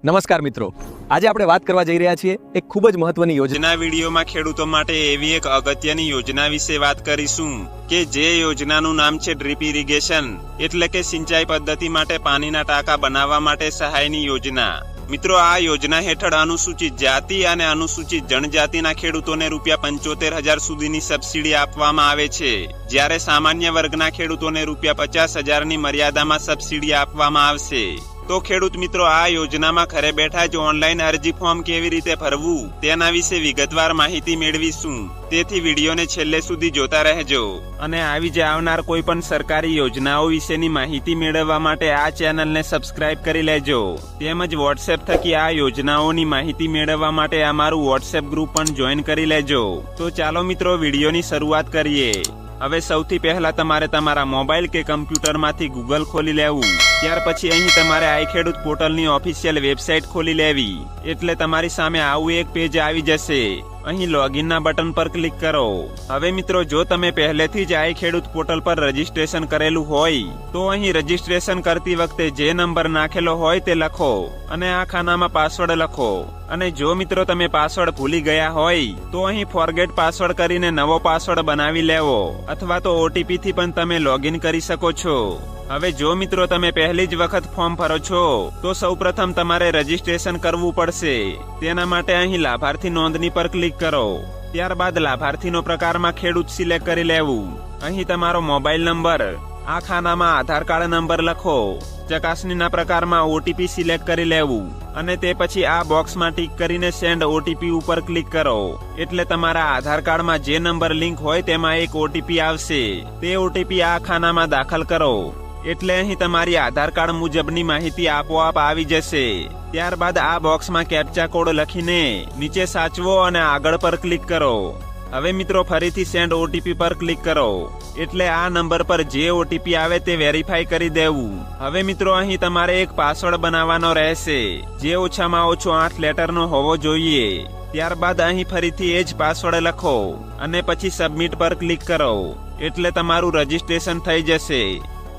નમસ્કાર મિત્રો, આજે આપણે વાત કરવા જઈ રહ્યા છીએ એક ખૂબ જ મહત્વની યોજના વિડીયોમાં ખેડૂતો માટે એવી એક અગત્યની યોજના વિશે વાત કરીશું કે જે યોજનાનું નામ છે ડ્રીપ ઇરિગેશન, એટલે કે સિંચાઈ પદ્ધતિ માટે પાણીના ટાંકા બનાવવા માટે સહાયની યોજના। મિત્રો, આ યોજના હેઠળ અનુસૂચિત જાતિ અને અનુસૂચિત જનજાતિના ખેડૂતોને ₹75,000 સુધીની સબસિડી આપવામાં આવે છે, જ્યારે સામાન્ય વર્ગના ખેડૂતોને ₹50,000ની મર્યાદામાં સબસિડી આપવામાં આવશે। તો ખેડૂત મિત્રો, આ યોજનામાં ઘરે બેઠા જ ઓનલાઈન અરજી ફોર્મ કેવી રીતે ભરવું તેના વિશે વિગતવાર માહિતી મેળવીશું, તેથી વિડીયોને છેલ્લે સુધી જોતા રહેજો અને આવી જ આવનાર કોઈ પણ સરકારી યોજનાઓ વિશેની માહિતી મેળવવા માટે આ ચેનલને સબસ્ક્રાઇબ કરી લેજો। તેમજ વોટ્સએપ થકી આ યોજનાઓની માહિતી મેળવવા માટે અમારું વોટ્સએપ ગ્રુપ પણ જોઈન કરી લેજો। તો ચાલો મિત્રો, વિડીયોની શરૂઆત કરીએ। હવે સૌથી પહેલા તમારે તમારા મોબાઈલ કે કમ્પ્યુટરમાંથી ગૂગલ ખોલી લેવું। ત્યાર પછી અહીં તમારે આઈ ખેડૂત પોર્ટલની ઓફિશિયલ વેબસાઇટ ખોલી લેવી, એટલે તમારી સામે આવું એક પેજ આવી જશે। અહીં લોગિનના બટન પર ક્લિક કરો। હવે મિત્રો, જો તમે પહેલેથી જ આઈ ખેડૂત પોર્ટલ પર રજીસ્ટ્રેશન કરેલું હોય તો અહીં રજીસ્ટ્રેશન કરતી વખતે જે નંબર નાખેલો હોય તે લખો અને આ ખાનામાં પાસવર્ડ લખો। અને જો મિત્રો તમે પાસવર્ડ ભૂલી ગયા હોય તો અહીં ફોરગેટ પાસવર્ડ કરીને નવો પાસવર્ડ બનાવી લેવો, અથવા તો ઓટીપી થી પણ તમે લોગિન કરી શકો છો। હવે જો મિત્રો તમે પહેલી જ વખત ફોર્મ ભરો છો તો સૌપ્રથમ તમારે રજીસ્ટ્રેશન કરવું પડશે। તેના માટે અહીં લાભાર્થી નોંધણી પર ક્લિક કરો। ત્યારબાદ લાભાર્થીનો પ્રકારમાં ખેડૂત સિલેક્ટ કરી લેવું। અહીં તમારો મોબાઈલ નંબર, આ ખાનામાં આધાર કાર્ડ નંબર લખો। ચકાસણીના પ્રકારમાં ઓટીપી સિલેક્ટ કરી લેવું અને તે પછી આ બોક્સમાં ટીક કરીને સેન્ડ ઓટીપી ઉપર ક્લિક કરો, એટલે તમારા આધાર કાર્ડમાં જે નંબર લિંક હોય તેમાં એક ઓટીપી આવશે। તે ઓટીપી આ ખાનામાં દાખલ કરો, એટલે અહીં તમારી આધાર કાર્ડ મુજબની માહિતી આપોઆપ આવી જશે। ત્યારબાદ આ બોક્સમાં કેપ્ચા કોડ લખીને નીચે સાચવો અને આગળ પર ક્લિક કરો। હવે મિત્રો, ફરીથી સેન્ડ ઓટીપી પર ક્લિક કરો, એટલે આ નંબર પર જે ઓટીપી આવે તે વેરીફાઈ કરી દેવું। હવે મિત્રો, અહીં તમારે એક પાસવર્ડ બનાવવાનો રહેશે, જે ઓછામાં ઓછો 8 લેટરનો હોવો જોઈએ। ત્યારબાદ અહીં ફરીથી એ જ પાસવર્ડ લખો અને પછી સબમિટ પર ક્લિક કરો, એટલે તમારું રજીસ્ટ્રેશન થઈ જશે।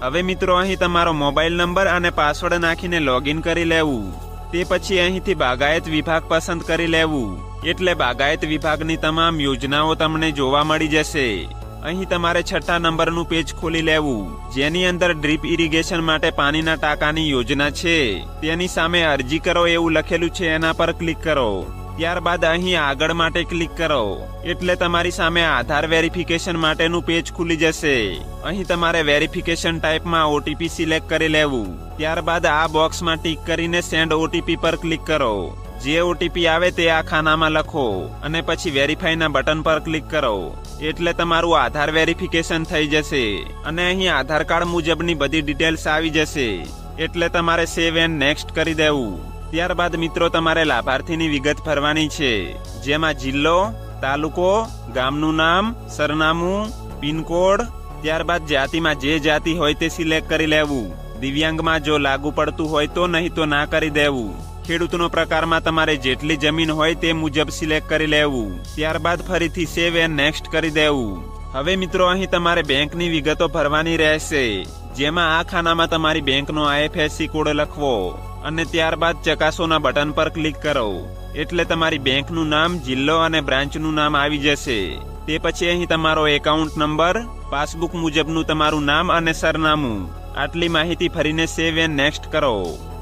હવે મિત્રો, અહીં તમારો મોબાઈલ નંબર અને પાસવર્ડ નાખીને લોગિન કરી લેવું। તે પછી અહીંથી બાગાયત વિભાગ પસંદ કરી લેવું, એટલે બાગાયત વિભાગની તમામ યોજનાઓ તમને જોવા મળી જશે। અહીં તમારે 6થા નંબરનું પેજ ખોલી લેવું, જેની અંદર ડ્રીપ ઇરિગેશન માટે પાણીના ટાંકાની યોજના છે તેની સામે અરજી કરો એવું લખેલું છે, એના પર ક્લિક કરો। ત્યારબાદ અહીં આગળ માટે ક્લિક કરો, એટલે તમારી સામે આધાર વેરિફિકેશન માટેનું પેજ ખુલી જશે। અહીં તમારે વેરિફિકેશન ટાઈપમાં ઓટીપી સિલેક્ટ કરી લેવું। ત્યારબાદ આ બોક્સમાં ટીક કરીને સેન્ડ ઓટીપી પર ક્લિક કરો। જે ઓટીપી આવે તે આ ખાનામાં લખો અને પછી વેરીફાઈના બટન પર ક્લિક કરો, એટલે તમારું આધાર વેરિફિકેશન થઈ જશે અને અહીં આધાર કાર્ડ મુજબની બધી ડિટેલ્સ આવી જશે, એટલે તમારે સેવ એન્ડ નેક્સ્ટ કરી દેવું। ત્યારબાદ મિત્રો, તમારે લાભાર્થીની વિગત ભરવાની છે, જેમાં જિલ્લો, તાલુકો, ગામનું નામ, સરનામું, પિનકોડ, ત્યારબાદ જાતિમાં જે જાતિ હોય તે સિલેક્ટ કરી લેવું। દિવ્યાંગમાં જો લાગુ પડતું હોય તો, નહીં તો ના કરી દેવું। ખેડૂતનો પ્રકારમાં તમારે જેટલી જમીન હોય તે મુજબ સિલેક્ટ કરી લેવું। ત્યારબાદ ફરીથી સેવ એન્ડ નેક્સ્ટ કરી દેવું। હવે મિત્રો, અહીં તમારે બેંકની વિગતો ભરવાની રહેશે, જેમાં આ ખાનામાં તમારી બેંકનો IFSC કોડ લખવો અને ત્યારબાદ ચકાસોના બટન પર ક્લિક કરો, એટલે તમારી બેંકનું નામ, જિલ્લો અને બ્રાન્ચનું નામ આવી જશે। તે પછી અહીં તમારો એકાઉન્ટ નંબર, પાસબુક મુજબનું તમારું નામ અને સરનામું, આટલી માહિતી ભરીને સેવ એન્ડ નેક્સ્ટ કરો।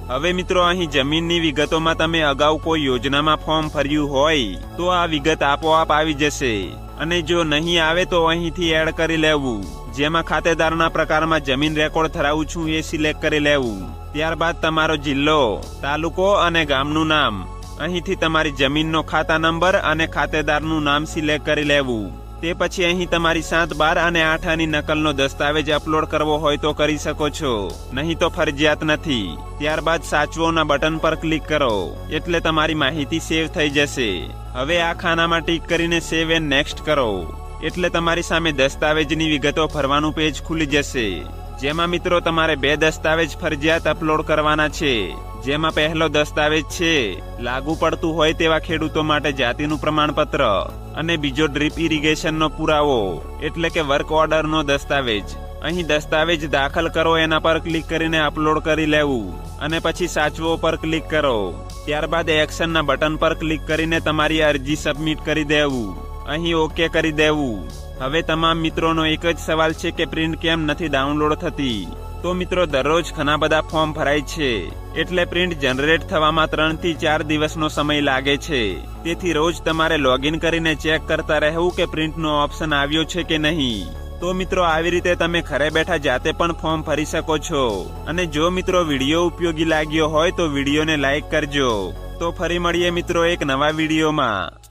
હવે મિત્રો, અહીં જમીનની વિગતોમાં તમે અગાઉ કોઈ યોજનામાં ફોર્મ ભર્યું હોય તો આ વિગત આપોઆપ આવી જશે, અને જો નહીં આવે તો અહીંથી એડ કરી લેવું, જેમાં ખાતેદારના પ્રકારમાં જમીન રેકોર્ડ ધરાવું છું એ સિલેક્ટ કરી લેવું। ત્યારબાદ તમારો જિલ્લો, તાલુકો અને ગામનું નામ, અહીંથી તમારી જમીનનો ખાતા નંબર અને ખાતેદારનું નામ સિલેક્ટ કરી લેવું। તે પછી અહીં તમારી 7, 12 અને 8 આની નકલનો દસ્તાવેજ અપલોડ કરવો હોય તો કરી શકો છો, નહીં તો ફરજિયાત નથી। ત્યારબાદ સાચવોના બટન પર ક્લિક કરો, એટલે તમારી માહિતી સેવ થઈ જશે। હવે આ ખાનામાં ટીક કરીને સેવ એન્ડ નેક્સ્ટ કરો, એટલે તમારી સામે દસ્તાવેજની વિગતો ભરવાનું પેજ ખુલી જશે, જેમાં મિત્રો તમારે 2 દસ્તાવેજ ફરજિયાત અપલોડ કરવાના છે, જેમાં પહેલો દસ્તાવેજ છે લાગુ પડતું હોય તેવા ખેડૂતો માટે જાતિનું પ્રમાણપત્ર અને બીજો ડ્રીપ ઇરિગેશનનો પુરાવો, એટલે કે વર્ક ઓર્ડરનો દસ્તાવેજ। અહીં દસ્તાવેજ દાખલ કરો એના પર ક્લિક કરીને અપલોડ કરી લેવું અને પછી સાચવો પર ક્લિક કરો। ત્યારબાદ એક્શનના બટન પર ક્લિક કરીને તમારી અરજી સબમિટ કરી દેવું. અહીં ઓકે કરી દેવું. હવે તમામ મિત્રોનો એક જ સવાલ છે કે પ્રિન્ટ કેમ નથી ડાઉનલોડ થતી? તો મિત્રો દરરોજ ઘણા બધા ફોર્મ ભરાય છે, એટલે પ્રિન્ટ જનરેટ થવામાં 3 થી 4 દિવસનો સમય લાગે છે. તેથી રોજ તમારે લોગિન કરીને ચેક કરતા રહેવું કે પ્રિન્ટનો ઓપ્શન આવ્યો છે કે નહીં. તો મિત્રો આવી રીતે તમે ઘરે બેઠા જાતે પણ ફોર્મ ભરી શકો છો. અને જો મિત્રો વિડીયો ઉપયોગી લાગ્યો હોય તો વિડીયોને લાઈક કરજો. તો ફરી મળીએ મિત્રો એક નવા વિડીયોમાં.